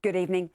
Good evening.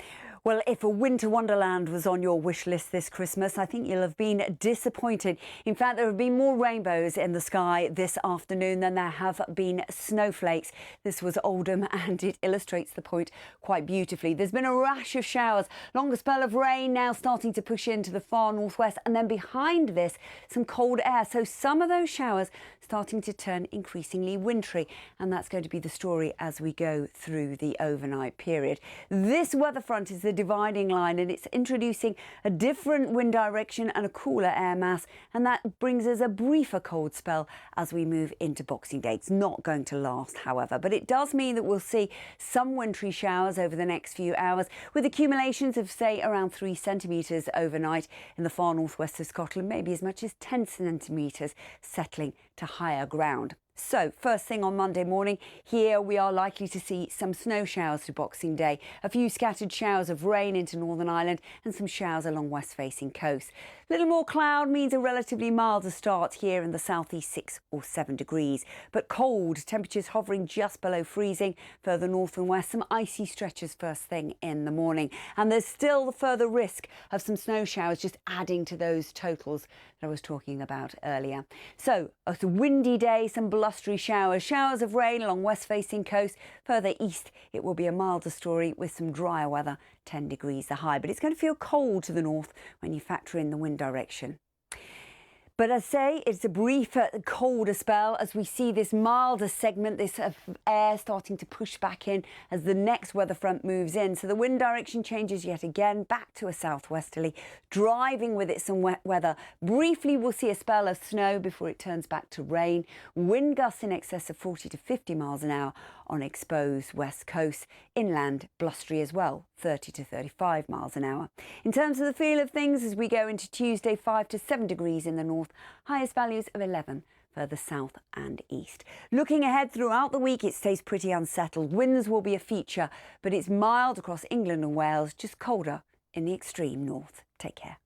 Well, if a winter wonderland was on your wish list this Christmas, I think you'll have been disappointed. In fact, there have been more rainbows in the sky this afternoon than there have been snowflakes. This was Oldham and it illustrates the point quite beautifully. There's been a rash of showers, longer spell of rain now starting to push into the far northwest, and then behind this, some cold air. So some of those showers starting to turn increasingly wintry, and that's going to be the story as we go through the overnight period. This weather front is the dividing line, and it's introducing a different wind direction and a cooler air mass, and that brings us a briefer cold spell as we move into Boxing Day. It's not going to last, however, but it does mean that we'll see some wintry showers over the next few hours, with accumulations of, say, around 3 centimetres overnight in the far northwest of Scotland, maybe as much as 10 centimetres settling to higher ground. So, first thing on Monday morning, here we are likely to see some snow showers to Boxing Day. A few scattered showers of rain into Northern Ireland and some showers along west-facing coast. Little more cloud means a relatively milder start here in the southeast, 6 or 7 degrees. But cold, temperatures hovering just below freezing. Further north and west, some icy stretches first thing in the morning. And there's still the further risk of some snow showers just adding to those totals that I was talking about earlier. So, a windy day, some blustery showers. Showers of rain along west-facing coast. Further east, it will be a milder story with some drier weather, 10 degrees the high. But it's going to feel cold to the north when you factor in the wind direction. But as I say, it's a brief colder spell as we see this milder segment, this air starting to push back in as the next weather front moves in. So the wind direction changes yet again back to a southwesterly, driving with it some wet weather. Briefly, we'll see a spell of snow before it turns back to rain. Wind gusts in excess of 40 to 50 miles an hour on exposed west coast. Inland, blustery as well, 30 to 35 miles an hour. In terms of the feel of things, as we go into Tuesday, 5 to 7 degrees in the north, highest values of 11 further south and east. Looking ahead throughout the week, it stays pretty unsettled. Winds will be a feature, but it's mild across England and Wales, just colder in the extreme north. Take care.